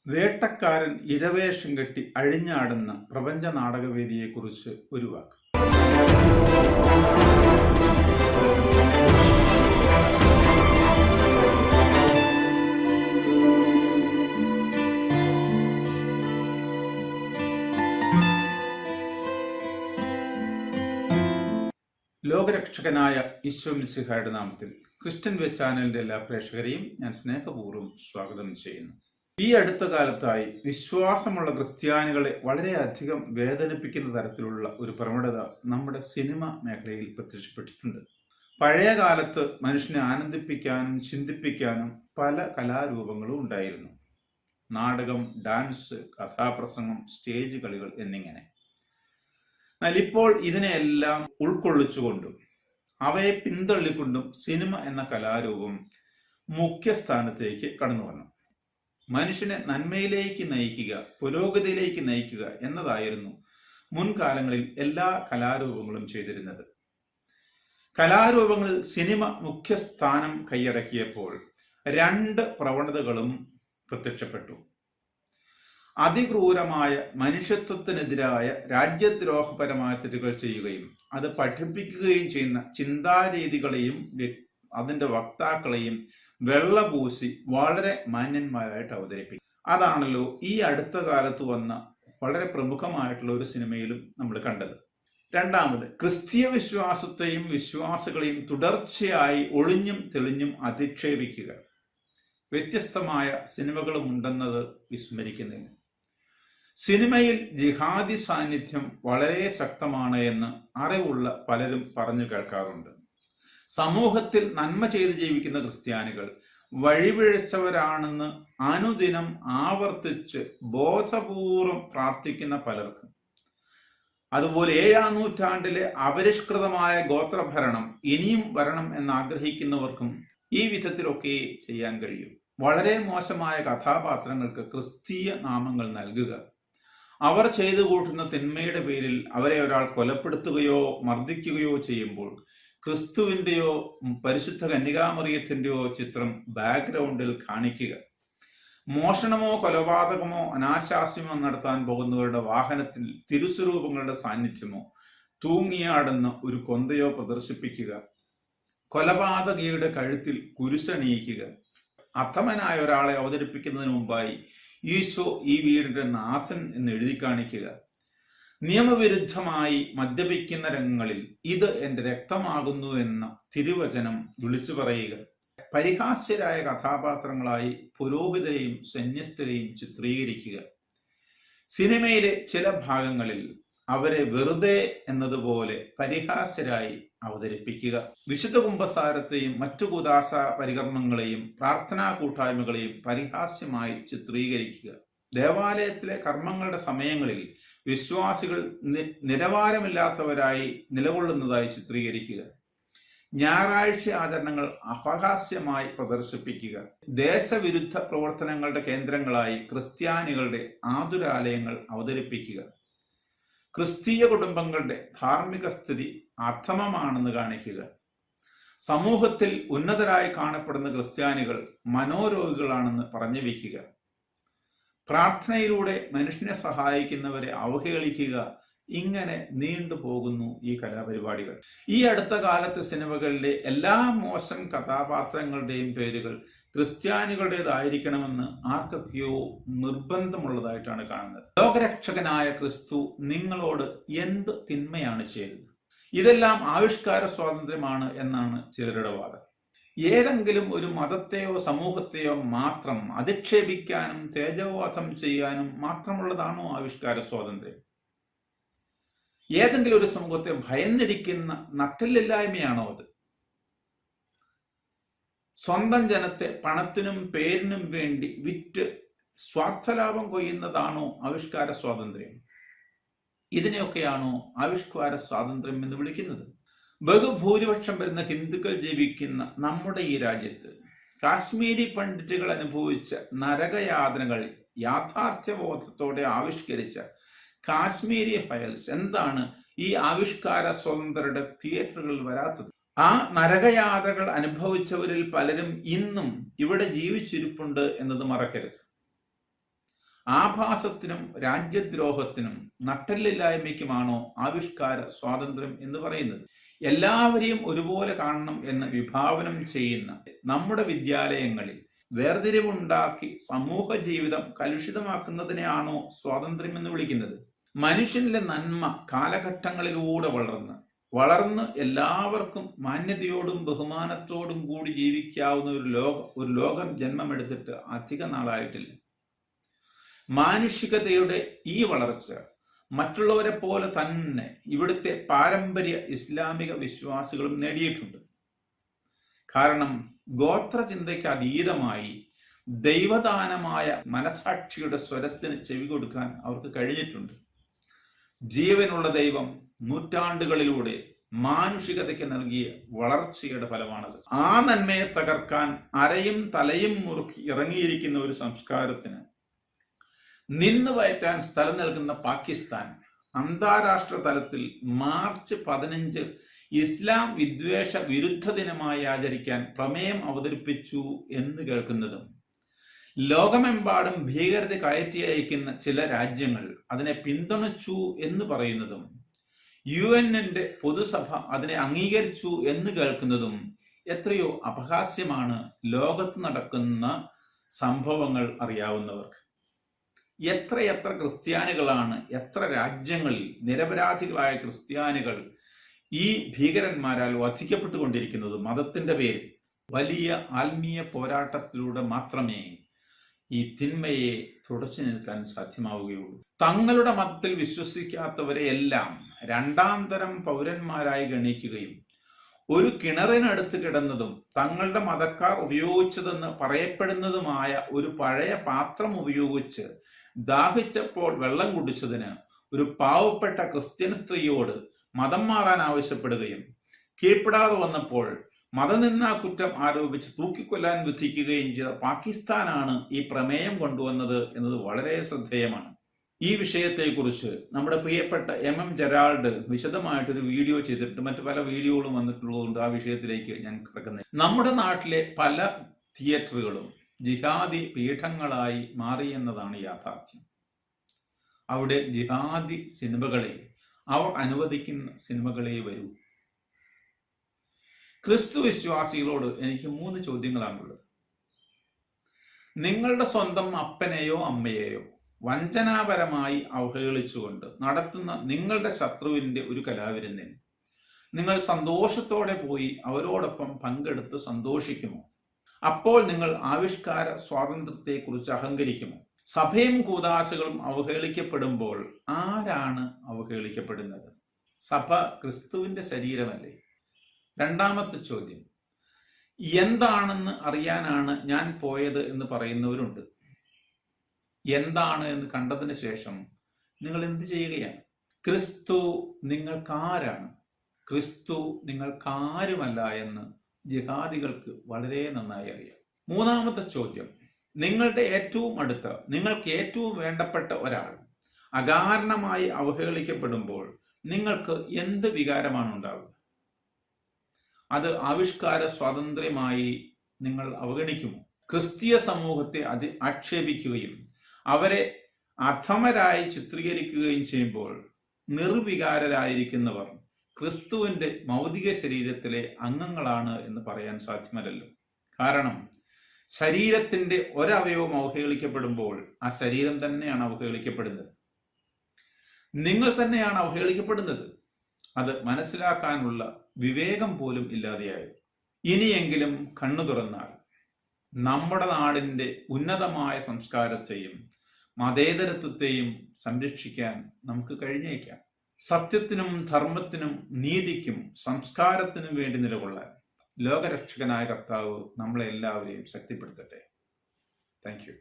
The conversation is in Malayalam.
വേട്ടക്കാരൻ ഇരവേഷം കെട്ടി അഴിഞ്ഞാടുന്ന പ്രപഞ്ച നാടകവേദിയെക്കുറിച്ച് ഒരു വാക്ക്. ലോകരക്ഷകനായ ഈശോ മിശിഹായുടെ നാമത്തിൽ ക്രിസ്ത്യൻ വേ ചാനലിന്റെ എല്ലാ പ്രേക്ഷകരെയും ഞാൻ സ്നേഹപൂർവ്വം സ്വാഗതം ചെയ്യുന്നു. ഈ അടുത്ത കാലത്തായി വിശ്വാസമുള്ള ക്രിസ്ത്യാനികളെ വളരെയധികം വേദനിപ്പിക്കുന്ന തരത്തിലുള്ള ഒരു പ്രവണത നമ്മുടെ സിനിമ മേഖലയിൽ പ്രത്യക്ഷപ്പെട്ടിട്ടുണ്ട്. പഴയ കാലത്ത് മനുഷ്യനെ ആനന്ദിപ്പിക്കാനും ചിന്തിപ്പിക്കാനും പല കലാരൂപങ്ങളും ഉണ്ടായിരുന്നു. നാടകം, ഡാൻസ്, കഥാപ്രസംഗം, സ്റ്റേജ് കളികൾ എന്നിങ്ങനെ. എന്നാൽ ഇപ്പോൾ ഇതിനെയെല്ലാം ഉൾക്കൊള്ളിച്ചുകൊണ്ടും അവയെ പിന്തള്ളിക്കൊണ്ടും സിനിമ എന്ന കലാരൂപം മുഖ്യസ്ഥാനത്തേക്ക് കടന്നു വന്നു. മനുഷ്യനെ നന്മയിലേക്ക് നയിക്കുക, പുരോഗതിയിലേക്ക് നയിക്കുക എന്നതായിരുന്നു മുൻകാലങ്ങളിൽ എല്ലാ കലാരൂപങ്ങളും ചെയ്തിരുന്നത്. കലാരൂപങ്ങളിൽ സിനിമ മുഖ്യസ്ഥാനം കൈയടക്കിയപ്പോൾ രണ്ട് പ്രവണതകളും പ്രത്യക്ഷപ്പെട്ടു. അതിക്രൂരമായ മനുഷ്യത്വത്തിനെതിരായ രാജ്യദ്രോഹപരമായ തെറ്റുകൾ ചെയ്യുകയും അത് പഠിപ്പിക്കുകയും ചെയ്യുന്ന ചിന്താരീതികളെയും അതിൻ്റെ വക്താക്കളെയും വെള്ളപൂശി വളരെ മാന്യന്മാരായിട്ട് അവതരിപ്പിക്കും. അതാണല്ലോ ഈ അടുത്ത കാലത്ത് വന്ന വളരെ പ്രമുഖമായിട്ടുള്ള ഒരു സിനിമയിലും നമ്മൾ കണ്ടത്. രണ്ടാമത്, ക്രിസ്തീയ വിശ്വാസത്തെയും വിശ്വാസികളെയും തുടർച്ചയായി ഒളിഞ്ഞും തെളിഞ്ഞും അധിക്ഷേപിക്കുക. വ്യത്യസ്തമായ സിനിമകളും ഉണ്ടെന്നത് വിസ്മരിക്കുന്നില്ല. സിനിമയിൽ ജിഹാദി സാന്നിധ്യം വളരെ ശക്തമാണ് എന്ന് അറിവുള്ള പലരും പറഞ്ഞു കേൾക്കാറുണ്ട്. സമൂഹത്തിൽ നന്മ ചെയ്ത് ജീവിക്കുന്ന ക്രിസ്ത്യാനികൾ വഴിപിഴച്ചവരാണെന്ന് അനുദിനം ആവർത്തിച്ച് ബോധപൂർവം പ്രാർത്ഥിക്കുന്ന പലർക്കും, അതുപോലെ 7-ാം നൂറ്റാണ്ടിലെ അപരിഷ്കൃതമായ ഗോത്രഭരണം ഇനിയും വരണം എന്നാഗ്രഹിക്കുന്നവർക്കും ഈ വിധത്തിലൊക്കെ ചെയ്യാൻ കഴിയും. വളരെ മോശമായ കഥാപാത്രങ്ങൾക്ക് ക്രിസ്തീയ നാമങ്ങൾ നൽകുക, അവർ ചെയ്തു കൂട്ടുന്ന തിന്മയുടെ പേരിൽ അവരെ ഒരാൾ കൊലപ്പെടുത്തുകയോ മർദ്ദിക്കുകയോ ചെയ്യുമ്പോൾ ക്രിസ്തുവിൻ്റെയോ പരിശുദ്ധ കന്യകാമറിയത്തിൻ്റെയോ ചിത്രം ബാക്ക്ഗ്രൗണ്ടിൽ കാണിക്കുക, മോഷണമോ കൊലപാതകമോ അനാശാസ്യമോ നടത്താൻ പോകുന്നവരുടെ വാഹനത്തിൽ തിരുസ്വരൂപങ്ങളുടെ സാന്നിധ്യമോ തൂങ്ങിയാടുന്ന ഒരു കൊന്തയോ പ്രദർശിപ്പിക്കുക, കൊലപാതകിയുടെ കഴുത്തിൽ കുരിശണിയിക്കുക, അധമനായ ഒരാളെ അവതരിപ്പിക്കുന്നതിന് മുമ്പായി ഈശോ ഈ വീടിന്റെ നാഥൻ എന്ന് എഴുതി കാണിക്കുക, നിയമവിരുദ്ധമായി മദ്യപിക്കുന്ന രംഗങ്ങളിൽ ഇത് എൻ്റെ രക്തമാകുന്നു എന്ന തിരുവചനം വിളിച്ചു പറയുക, പരിഹാസ്യരായ കഥാപാത്രങ്ങളായി പുരോഹിതരെയും സന്യസ്തരെയും ചിത്രീകരിക്കുക. സിനിമയിലെ ചില ഭാഗങ്ങളിൽ അവരെ വെറുതെ എന്നതുപോലെ പരിഹാസ്യരായി അവതരിപ്പിക്കുക. വിശുദ്ധ കുമ്പസാരത്തെയും മറ്റു കൂദാശ പരികർമ്മങ്ങളെയും പ്രാർത്ഥനാ കൂട്ടായ്മകളെയും പരിഹാസ്യമായി ചിത്രീകരിക്കുക. ദേവാലയത്തിലെ കർമ്മങ്ങളുടെ സമയങ്ങളിൽ വിശ്വാസികൾ നിലവാരമില്ലാത്തവരായി നിലകൊള്ളുന്നതായി ചിത്രീകരിക്കുക. ഞായറാഴ്ച ആചരണങ്ങൾ അപഹാസ്യമായി പ്രദർശിപ്പിക്കുക. ദേശവിരുദ്ധ പ്രവർത്തനങ്ങളുടെ കേന്ദ്രങ്ങളായി ക്രിസ്ത്യാനികളുടെ ആതുരാലയങ്ങൾ അവതരിപ്പിക്കുക. ക്രിസ്തീയ കുടുംബങ്ങളുടെ ധാർമ്മിക സ്ഥിതി അധമമാണെന്ന് കാണിക്കുക. സമൂഹത്തിൽ ഉന്നതരായി കാണപ്പെടുന്ന ക്രിസ്ത്യാനികൾ മനോരോഗികളാണെന്ന് പറഞ്ഞു വയ്ക്കുക. പ്രാർത്ഥനയിലൂടെ മനുഷ്യനെ സഹായിക്കുന്നവരെ അവഹേളിക്കുക. ഇങ്ങനെ നീണ്ടുപോകുന്നു ഈ കലാപരിപാടികൾ. ഈ അടുത്ത കാലത്തെ സിനിമകളിലെ എല്ലാ മോശം കഥാപാത്രങ്ങളുടെയും പേരുകൾ ക്രിസ്ത്യാനികളുടേതായിരിക്കണമെന്ന് ആർക്കൊക്കെയോ നിർബന്ധമുള്ളതായിട്ടാണ് കാണുന്നത്. ലോകരക്ഷകനായ ക്രിസ്തു നിങ്ങളോട് എന്ത് തിന്മയാണ് ചെയ്തത്? ഇതെല്ലാം ആവിഷ്കാര സ്വാതന്ത്ര്യമാണ് എന്നാണ് ചിലരുടെ വാദം. ഏതെങ്കിലും ഒരു മതത്തെയോ സമൂഹത്തെയോ മാത്രം അധിക്ഷേപിക്കാനും തേജോവധം ചെയ്യാനും മാത്രമുള്ളതാണോ ആവിഷ്കാര സ്വാതന്ത്ര്യം? ഏതെങ്കിലും ഒരു സമൂഹത്തെ ഭയന്നിരിക്കുന്ന നട്ടിലില്ലായ്മയാണോ അത്? സ്വന്തം ജനത്തെ പണത്തിനും പേരിനും വേണ്ടി വിറ്റ് സ്വാർത്ഥലാഭം കൊയ്യുന്നതാണോ ആവിഷ്കാര സ്വാതന്ത്ര്യം? ഇതിനെയൊക്കെയാണോ ആവിഷ്കാര സ്വാതന്ത്ര്യം എന്ന് വിളിക്കുന്നത്? ബഹുഭൂരിപക്ഷം വരുന്ന ഹിന്ദുക്കൾ ജീവിക്കുന്ന നമ്മുടെ ഈ രാജ്യത്ത് കാശ്മീരി പണ്ഡിറ്റുകൾ അനുഭവിച്ച നരകയാതനകൾ യാഥാർത്ഥ്യബോധത്തോടെ ആവിഷ്കരിച്ച കാശ്മീരി ഫയൽസ് എന്താണ് ഈ ആവിഷ്കാര സ്വതന്ത്രരുടെ തിയേറ്ററുകളിൽ വരാത്തത്? ആ നരകയാതകൾ അനുഭവിച്ചവരിൽ പലരും ഇന്നും ഇവിടെ ജീവിച്ചിരിപ്പുണ്ട് എന്നത് മറക്കരുത്. ആഭാസത്തിനും രാജ്യദ്രോഹത്തിനും നട്ടെല്ലില്ലായ്മയ്ക്കുമാണോ ആവിഷ്കാര സ്വാതന്ത്ര്യം എന്ന് പറയുന്നത്? എല്ലാവരെയും ഒരുപോലെ കാണണം എന്ന് വിഭാവനം ചെയ്യുന്ന നമ്മുടെ വിദ്യാലയങ്ങളിൽ വേർതിരിവുണ്ടാക്കി സമൂഹ ജീവിതം കലുഷിതമാക്കുന്നതിനെയാണോ സ്വാതന്ത്ര്യം എന്ന് വിളിക്കുന്നത്? മനുഷ്യനിലെ നന്മ കാലഘട്ടങ്ങളിലൂടെ വളർന്ന് എല്ലാവർക്കും മാന്യതയോടും ബഹുമാനത്തോടും കൂടി ജീവിക്കാവുന്ന ഒരു ലോകം ജന്മമെടുത്തിട്ട് അധിക നാളായിട്ടില്ല. മാനുഷികതയുടെ ഈ വളർച്ച മറ്റുള്ളവരെ പോലെ തന്നെ ഇവിടുത്തെ പാരമ്പര്യ ഇസ്ലാമിക വിശ്വാസികളും നേടിയിട്ടുണ്ട്. കാരണം ഗോത്രചിന്തയ്ക്ക് അതീതമായി ദൈവദാനമായ മനസാക്ഷിയുടെ സ്വരത്തിന് ചെവി കൊടുക്കാൻ അവർക്ക് കഴിഞ്ഞിട്ടുണ്ട്. ജീവനുള്ള ദൈവം നൂറ്റാണ്ടുകളിലൂടെ മാനുഷികതയ്ക്ക് നൽകിയ വളർച്ചയുടെ ഫലമാണത്. ആ നന്മയെ തകർക്കാൻ അരയും തലയും മുറുക്കി ഇറങ്ങിയിരിക്കുന്ന ഒരു സംസ്കാരത്തിന് നിന്ന് വയറ്റാൻ സ്ഥലം നൽകുന്ന പാകിസ്ഥാൻ അന്താരാഷ്ട്ര തലത്തിൽ മാർച്ച് 15 ഇസ്ലാം വിദ്വേഷ വിരുദ്ധ ദിനമായി ആചരിക്കാൻ പ്രമേയം അവതരിപ്പിച്ചു എന്ന് കേൾക്കുന്നതും ലോകമെമ്പാടും ഭീകരത കയറ്റി അയക്കുന്ന ചില രാജ്യങ്ങൾ അതിനെ പിന്തുണച്ചു എന്ന് പറയുന്നതും UN-ന്റെ പൊതുസഭ അതിനെ അംഗീകരിച്ചു എന്ന് കേൾക്കുന്നതും എത്രയോ അപഹാസ്യമാണ് ലോകത്ത് നടക്കുന്ന സംഭവങ്ങൾ അറിയാവുന്നവർക്ക്. എത്രയെത്ര ക്രിസ്ത്യാനികളാണ്, എത്ര രാജ്യങ്ങളിൽ നിരപരാധികളായ ക്രിസ്ത്യാനികൾ ഈ ഭീകരന്മാരാൽ വധിക്കപ്പെട്ടുകൊണ്ടിരിക്കുന്നത്. മതത്തിന്റെ പേരിൽ വലിയ ആത്മീയ പോരാട്ടത്തിലൂടെ മാത്രമേ ഈ തിന്മയെ തുടച്ചു നിൽക്കാൻ സാധ്യമാവുകയുള്ളൂ. തങ്ങളുടെ മതത്തിൽ വിശ്വസിക്കാത്തവരെ എല്ലാം രണ്ടാം തരം പൗരന്മാരായി ഗണിക്കുകയും ഒരു കിണറിനടുത്ത് കിടന്നതും തങ്ങളുടെ മതക്കാർ ഉപയോഗിച്ചതെന്ന് പറയപ്പെടുന്നതുമായ ഒരു പഴയ പാത്രം ഉപയോഗിച്ച് ദാഹിച്ചപ്പോൾ വെള്ളം കുടിച്ചതിന് ഒരു പാവപ്പെട്ട ക്രിസ്ത്യൻ സ്ത്രീയോട് മതം മാറാൻ ആവശ്യപ്പെടുകയും കീഴ്പ്പെടാതെ വന്നപ്പോൾ മതനിന്ദാ കുറ്റം ആരോപിച്ച് തൂക്കിക്കൊല്ലാൻ വിധിക്കുകയും ചെയ്ത പാകിസ്ഥാനാണ് ഈ പ്രമേയം കൊണ്ടുവന്നത് എന്നത് വളരെ ശ്രദ്ധേയമാണ്. ഈ വിഷയത്തെക്കുറിച്ച് നമ്മുടെ പ്രിയപ്പെട്ട MM ജെറാൾഡ് വിശദമായിട്ടൊരു വീഡിയോ ചെയ്തിട്ട് മറ്റു പല വീഡിയോകളും വന്നിട്ടുള്ളതുകൊണ്ട് ആ വിഷയത്തിലേക്ക് ഞാൻ കിടക്കുന്നത്. നമ്മുടെ നാട്ടിലെ പല തിയേറ്ററുകളും ജിഹാദി പീഠങ്ങളായി മാറി എന്നതാണ് യാഥാർത്ഥ്യം. അവിടെ ജിഹാദി സിനിമകളെ അവർ അനുവദിക്കുന്ന സിനിമകളെ വരൂ. ക്രിസ്തു വിശ്വാസികളോട് എനിക്ക് 3 ചോദ്യങ്ങളാണുള്ളത്. നിങ്ങളുടെ സ്വന്തം അപ്പനെയോ അമ്മയെയോ വഞ്ചനാപരമായി അവഹേളിച്ചുകൊണ്ട് നടത്തുന്ന നിങ്ങളുടെ ശത്രുവിന്റെ ഒരു കലാവിരുന്നിന് നിങ്ങൾ സന്തോഷത്തോടെ പോയി അവരോടൊപ്പം പങ്കെടുത്ത് സന്തോഷിക്കുമോ? അപ്പോൾ നിങ്ങൾ ആവിഷ്കാര സ്വാതന്ത്ര്യത്തെക്കുറിച്ച് അഹങ്കരിക്കുമോ? സഭയും കൂദാശകളും അവഹേളിക്കപ്പെടുമ്പോൾ ആരാണ് അവഹേളിക്കപ്പെടുന്നത്? സഭ ക്രിസ്തുവിന്റെ ശരീരമല്ലേ? രണ്ടാമത്തെ ചോദ്യം, എന്താണെന്ന് അറിയാനാണ് ഞാൻ പോയത് എന്ന് പറയുന്നവരുണ്ട്. എന്താണ് എന്ന് കണ്ടതിന് ശേഷം നിങ്ങൾ എന്ത് ചെയ്യുകയാണ്? ക്രിസ്തു നിങ്ങൾക്കാരാണ്? ക്രിസ്തു നിങ്ങൾക്കാരുമല്ല എന്ന് ജിഹാദികൾക്ക് വളരെ നന്നായി അറിയാം. മൂന്നാമത്തെ ചോദ്യം, നിങ്ങളുടെ ഏറ്റവും അടുത്ത, നിങ്ങൾക്ക് ഏറ്റവും വേണ്ടപ്പെട്ട ഒരാൾ അകാരണമായി അവഹേളിക്കപ്പെടുമ്പോൾ നിങ്ങൾക്ക് എന്ത് വികാരമാണ് ഉണ്ടാവുക? അത് ആവിഷ്കാര സ്വാതന്ത്ര്യമായി നിങ്ങൾ അവഗണിക്കുമോ? ക്രിസ്തീയ സമൂഹത്തെ ആക്ഷേപിക്കുകയും അവരെ അധമരായി ചിത്രീകരിക്കുകയും ചെയ്യുമ്പോൾ നിർവികാരരായിരിക്കുന്നവർ ക്രിസ്തുവിന്റെ ഭൗതിക ശരീരത്തിലെ അംഗങ്ങളാണ് എന്ന് പറയാൻ സാധ്യമല്ലല്ലോ. കാരണം ശരീരത്തിന്റെ ഒരവയവം അവഹേളിക്കപ്പെടുമ്പോൾ ആ ശരീരം തന്നെയാണ് അവഹേളിക്കപ്പെടുന്നത്. നിങ്ങൾ തന്നെയാണ് അവഹേളിക്കപ്പെടുന്നത്. അത് മനസ്സിലാക്കാനുള്ള വിവേകം പോലും ഇല്ലാതെയായി. ഇനിയെങ്കിലും കണ്ണു തുറന്നാൽ നമ്മുടെ നാടിന്റെ ഉന്നതമായ സംസ്കാരത്തെയും മതേതരത്വത്തെയും സംരക്ഷിക്കാൻ നമുക്ക് കഴിഞ്ഞേക്കാം. സത്യത്തിനും ധർമ്മത്തിനും നീതിക്കും സംസ്കാരത്തിനും വേണ്ടി നിലകൊള്ളാൻ ലോകരക്ഷകനായ കർത്താവ് നമ്മളെ എല്ലാവരെയും ശക്തിപ്പെടുത്തട്ടെ. Thank you.